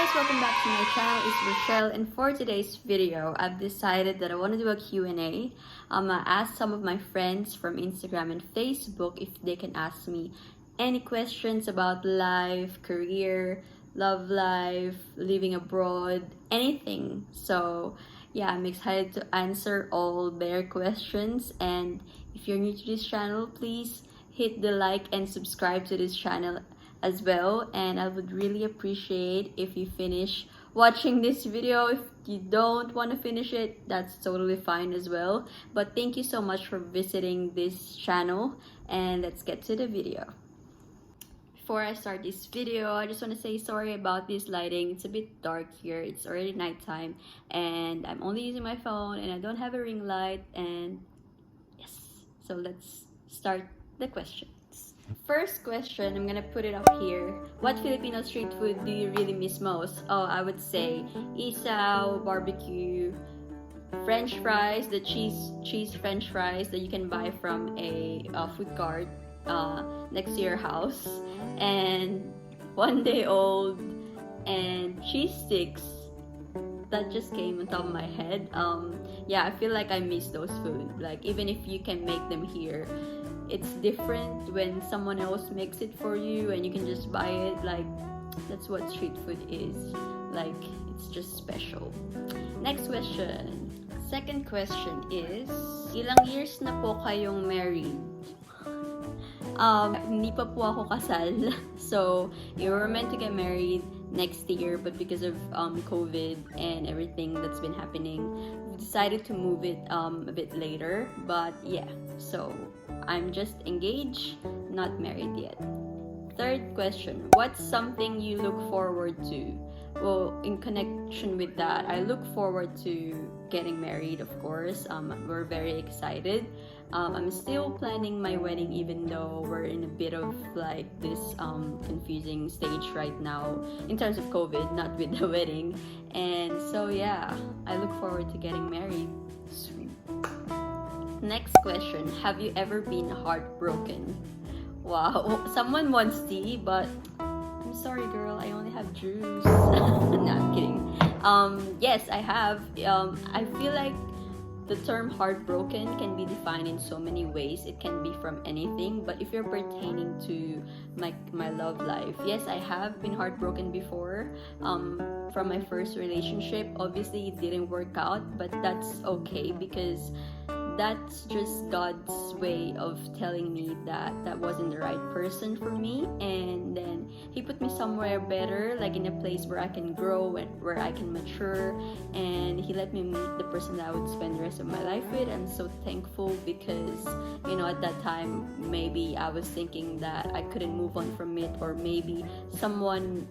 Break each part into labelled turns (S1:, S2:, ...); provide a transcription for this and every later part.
S1: guys, welcome back to my channel. It's Rochelle, and for today's video, I've decided that I want to do a Q&A. I'm gonna ask some of my friends from Instagram and Facebook if they can ask me any questions about life, career, love life, living abroad, anything. So yeah, I'm excited to answer all their questions. And if you're new to this channel, please hit the like and subscribe to this channel as well, and I would really appreciate if you finish watching this video. If you don't want to finish it, that's totally fine as well, but thank you so much for visiting this channel, and let's get to the video. Before I start this video, I just want to say sorry about this lighting. It's a bit dark here. It's already nighttime and I'm only using my phone and I don't have a ring light. And yes, so let's start the question. First question, I'm gonna put it up here. What Filipino street food do you really miss most? Oh, I would say isaw, barbecue, French fries, the cheese French fries that you can buy from a food cart next to your house, and one day old, and cheese sticks. That just came on top of my head. Yeah, I feel like I miss those food. Like, even if you can make them here, it's different when someone else makes it for you and you can just buy it. Like, that's what street food is. Like, it's just special. Next question. Second question is, ilang years na po kayong married? Hindi pa po ako kasal. So, we were meant to get married next year, but because of COVID and everything that's been happening, we decided to move it a bit later. But yeah, so I'm just engaged, not married yet. Third question, what's something you look forward to? Well, in connection with that, I look forward to getting married, of course. We're very excited. I'm still planning my wedding, even though we're in a bit of like this confusing stage right now in terms of COVID, not with the wedding. And so yeah, I look forward to getting married soon. Next question, have you ever been heartbroken? Wow, someone wants tea, but I'm sorry girl, I only have juice. No, I'm kidding. Yes, I have. I feel like the term heartbroken can be defined in so many ways. It can be from anything, but if you're pertaining to my love life, yes, I have been heartbroken before. From my first relationship, obviously it didn't work out, but that's okay, because that's just God's way of telling me that that wasn't the right person for me, and then He put me somewhere better, like in a place where I can grow and where I can mature, and He let me meet the person that I would spend the rest of my life with. I'm so thankful, because you know, at that time maybe I was thinking that I couldn't move on from it, or maybe someone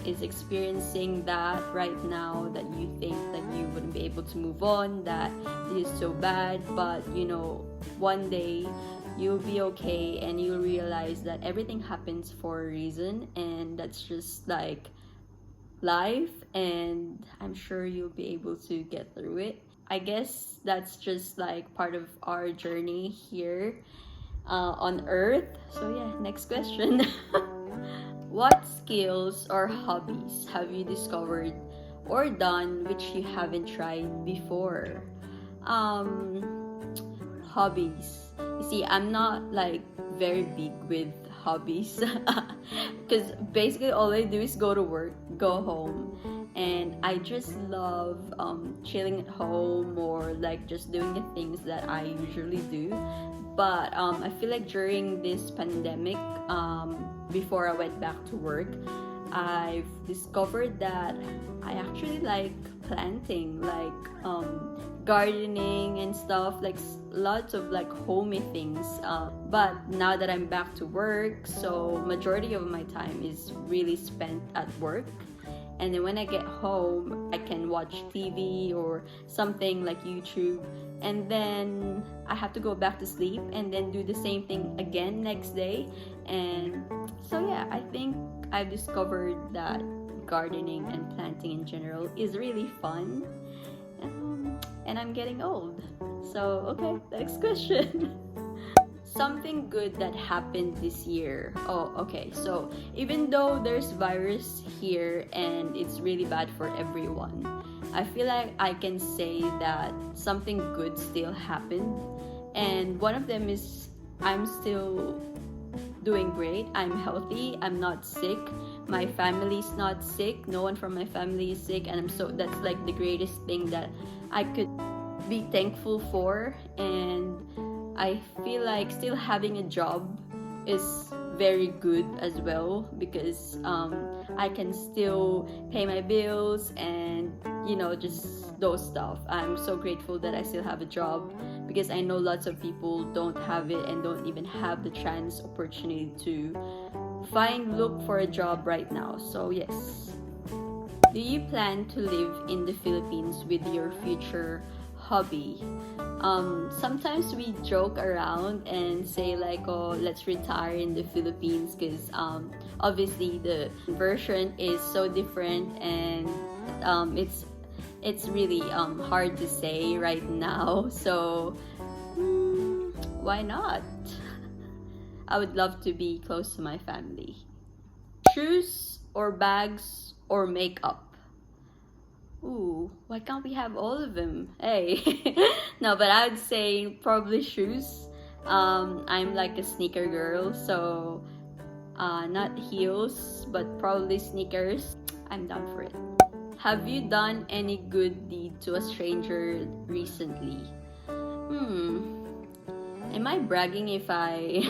S1: is experiencing that right now, that you think that you wouldn't be able to move on, that it is so bad. But you know, one day you'll be okay and you'll realize that everything happens for a reason, and that's just like life, and I'm sure you'll be able to get through it. I guess that's just like part of our journey here on earth. So yeah, next question. What skills or hobbies have you discovered or done which you haven't tried before? Hobbies. You see, I'm not like very big with hobbies, because basically all I do is go to work, go home, and I just love chilling at home, or like just doing the things that I usually do. But I feel like during this pandemic, before I went back to work, I've discovered that I actually like planting, like gardening and stuff, like lots of like homey things. But now that I'm back to work, so majority of my time is really spent at work. And then when I get home, I can watch TV or something like YouTube, and then I have to go back to sleep and then do the same thing again next day. And so yeah, I think I've discovered that gardening and planting in general is really fun. And I'm getting old. So okay, next question. something good that happened this year. Oh, okay. So even though there's virus here and it's really bad for everyone, I feel like I can say that something good still happened. And one of them is I'm still doing great. I'm healthy. I'm not sick. My family's not sick. No one from my family is sick, and that's like the greatest thing that I could be thankful for. And I feel like still having a job is very good as well, because I can still pay my bills and just those stuff. I'm so grateful that I still have a job, because I know lots of people don't have it and don't even have the opportunity to look for a job right now. So yes. Do you plan to live in the Philippines with your future hobby? Sometimes we joke around and say like, oh, let's retire in the Philippines, because obviously the version is so different, and it's really hard to say right now. So why not? I would love to be close to my family. Shoes or bags or makeup? Ooh, why can't we have all of them? Hey. No, but I would say probably shoes. I'm like a sneaker girl, so not heels, but probably sneakers. I'm down for it. Have you done any good deed to a stranger recently? Am I bragging if I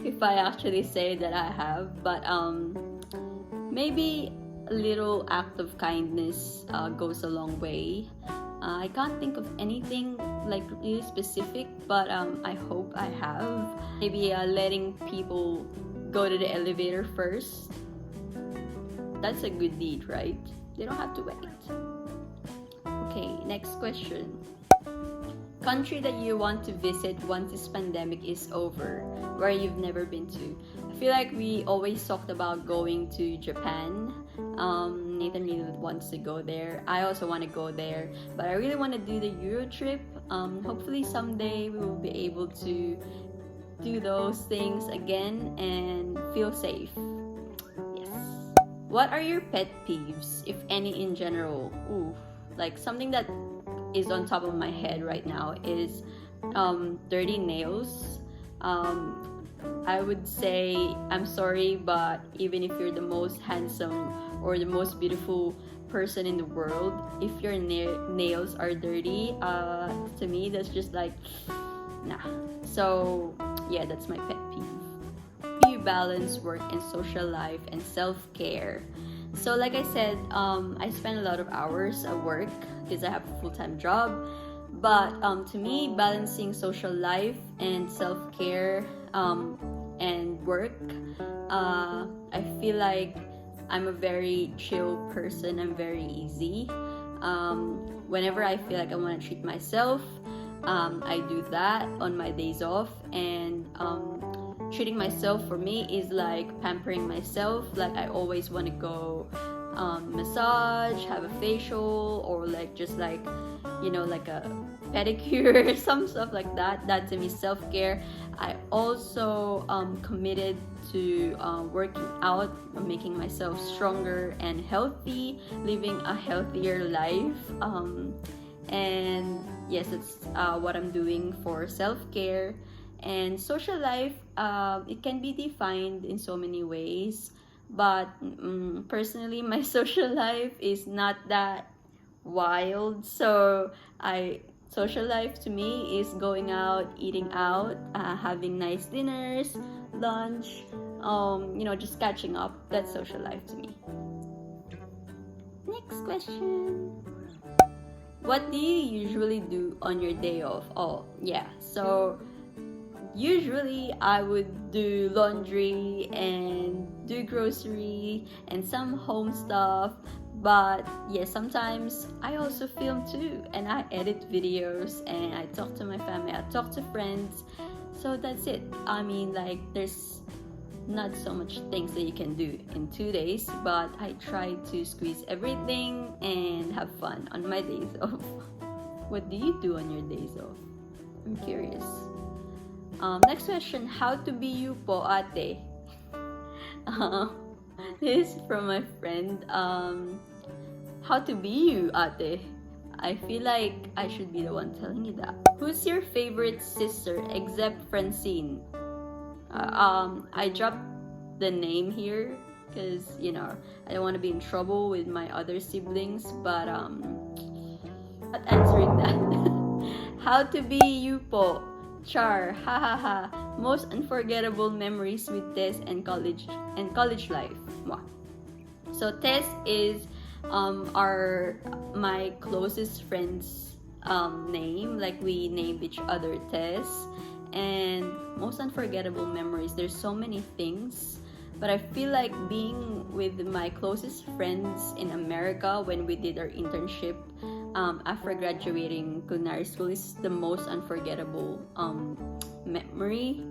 S1: if I actually say that I have? But maybe a little act of kindness goes a long way. I can't think of anything like really specific, but I hope I have. Maybe letting people go to the elevator first. That's a good deed, right? They don't have to wait. Okay, next question. Country that you want to visit once this pandemic is over, where you've never been to? I feel like we always talked about going to Japan. Nathan really wants to go there. I also want to go there, but I really want to do the Euro trip. Hopefully someday we will be able to do those things again and feel safe. Yes. What are your pet peeves, if any, in general? Ooh, like something that is on top of my head right now is dirty nails. I would say, I'm sorry, but even if you're the most handsome or the most beautiful person in the world, if your nails are dirty, to me that's just like, nah. So yeah, that's my pet peeve. Do you balance work and social life and self-care? So like I said, I spend a lot of hours at work because I have a full-time job. But to me, balancing social life and self-care and work, I feel like I'm a very chill person. I'm very easy. Whenever I feel like I want to treat myself, I do that on my days off. And treating myself for me is like pampering myself. Like I always want to go massage, have a facial, or like just like like a pedicure, some stuff like that. That to me is self-care. I also committed to working out, making myself stronger and healthy, living a healthier life. And yes, it's what I'm doing for self-care. And social life, it can be defined in so many ways, but personally my social life is not that wild. So social life to me is going out, eating out, having nice dinners, lunch, just catching up. That's social life to me. Next question. What do you usually do on your day off? Oh yeah, so usually I would do laundry and do grocery and some home stuff. But yeah, sometimes I also film too, and I edit videos, and I talk to my family, I talk to friends. So that's it. I mean, like, there's not so much things that you can do in 2 days, but I try to squeeze everything and have fun on my days off. What do you do on your days off? I'm curious. Next question, how to be you po ate? Uh, this is from my friend. How to be you ate? I feel like I should be the one telling you that. Who's your favorite sister except Francine? I dropped the name here because I don't want to be in trouble with my other siblings, but not answering that. How to be you po? Char, ha ha ha. Most unforgettable memories with Tess and college life. Mwah. So Tess is my closest friend's name. Like we named each other Tess. And most unforgettable memories. There's so many things, but I feel like being with my closest friends in America when we did our internship after graduating culinary school is the most unforgettable memory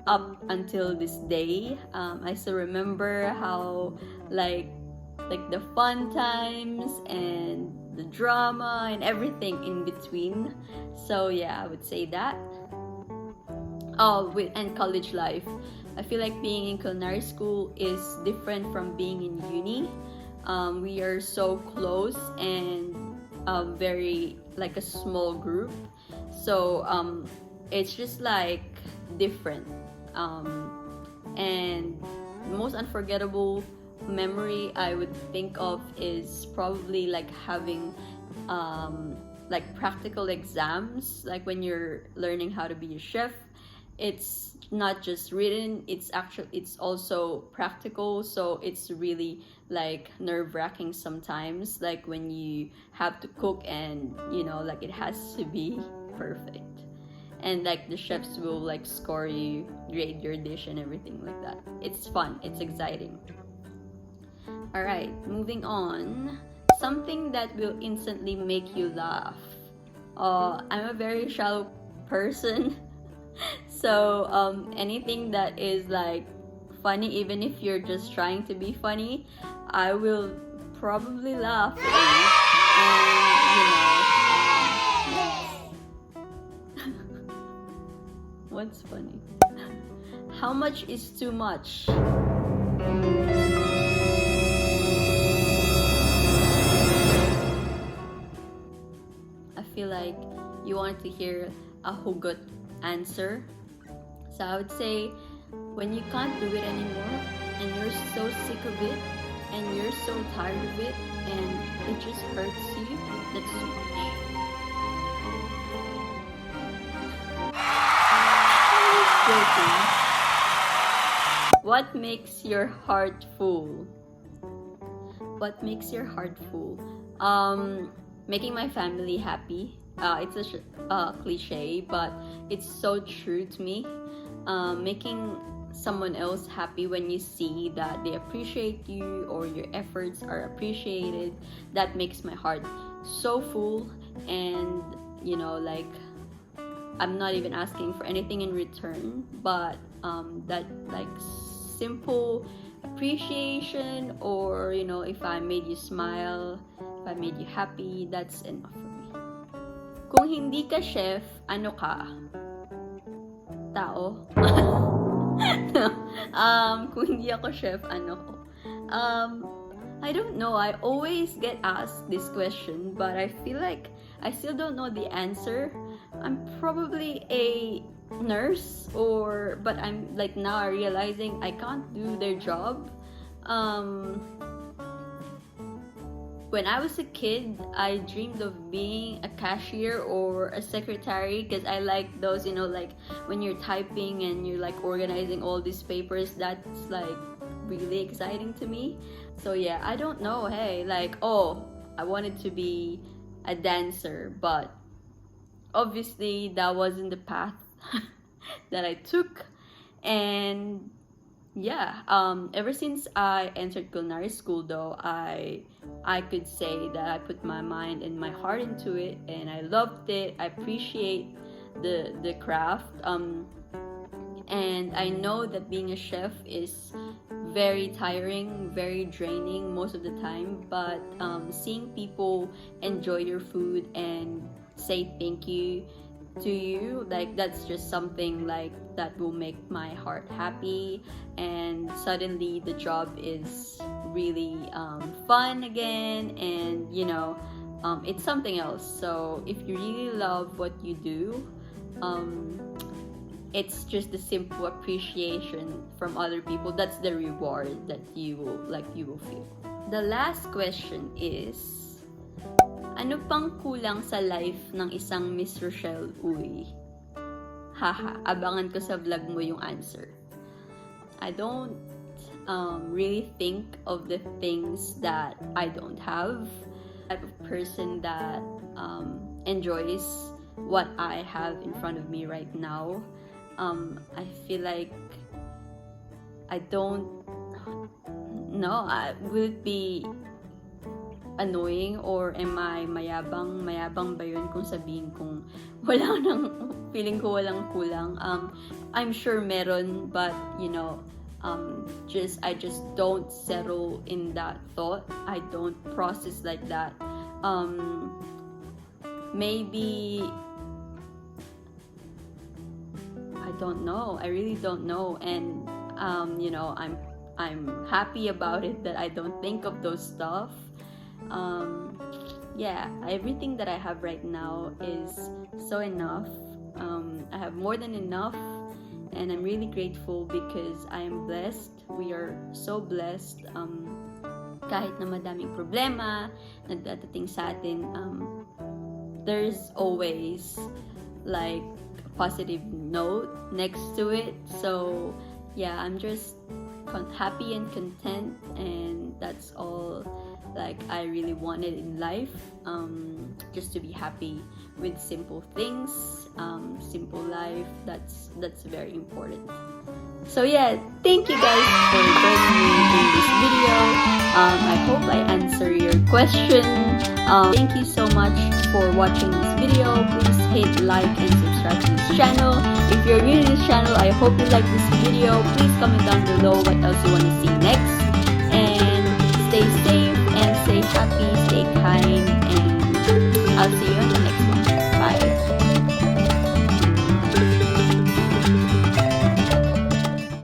S1: up until this day. I still remember how like the fun times and the drama and everything in between. So yeah, I would say that. And college life. I feel like being in culinary school is different from being in uni. We are so close and very like a small group. So it's just like different. And most unforgettable memory I would think of is probably like having like practical exams, like when you're learning how to be a chef. It's not just written, it's also practical, so it's really like nerve-wracking sometimes, like when you have to cook and like it has to be perfect, and like the chefs will like score you, grade your dish and everything like that. It's fun, it's exciting. All right, moving on. Something that will instantly make you laugh. I'm a very shallow person. So anything that is like funny, even if you're just trying to be funny, I will probably laugh. And what's funny? How much is too much? I feel like you want to hear a hugot answer. So I would say, when you can't do it anymore and you're so sick of it and you're so tired of it and it just hurts you, that's too much. What makes your heart full? What makes your heart full? Making my family happy. It's a cliche, but it's so true to me. Making someone else happy when you see that they appreciate you or your efforts are appreciated, that makes my heart so full. And like, I'm not even asking for anything in return, but that like simple appreciation, or if I made you smile, if I made you happy, that's enough for me. Kung hindi ka chef, ano ka? Tao? Kung hindi ako chef, ano ko? I don't know. I always get asked this question, but I feel like I still don't know the answer. I'm probably a nurse, but I'm like now realizing I can't do their job. When I was a kid, I dreamed of being a cashier or a secretary, because I like those, like when you're typing and you're like organizing all these papers, that's like really exciting to me. So yeah, I don't know, hey, like, I wanted to be a dancer, but obviously that wasn't the path that I took. And yeah, ever since I entered culinary school though, I could say that I put my mind and my heart into it, and I loved it. I appreciate the craft, and I know that being a chef is very tiring, very draining most of the time, but seeing people enjoy your food and say thank you, to you, like that's just something like that will make my heart happy, and suddenly the job is really fun again, and it's something else. So if you really love what you do, it's just the simple appreciation from other people. That's the reward that you will feel. The last question is, ano pang kulang sa life ng isang Miss Rochelle Uy? Haha, abangan ko sa vlog mo yung answer. I don't really think of the things that I don't have. I'm the type of person that enjoys what I have in front of me right now. I feel like I don't know, will it be annoying or am I mayabang ba yun kung sabihin kong feeling ko walang kulang? I'm sure meron, but I just don't settle in that thought. I don't process like that. Maybe I don't know. I really don't know, and I'm happy about it that I don't think of those stuff. Everything that I have right now is so enough. I have more than enough, and I'm really grateful because I am blessed. We are so blessed. Kahit na madaming problema nagdadating sa atin, there's always like a positive note next to it. So I'm just happy and content, and that's all like I really wanted in life, just to be happy with simple things, simple life. That's very important. So thank you guys for joining me in this video. I hope I answer your question. Thank you so much for watching this video. Please hit like and subscribe to this channel. If you're new to this channel, I hope you like this video. Please comment down below what else you want to see next. And stay safe and stay happy, stay kind, and I'll see you in the next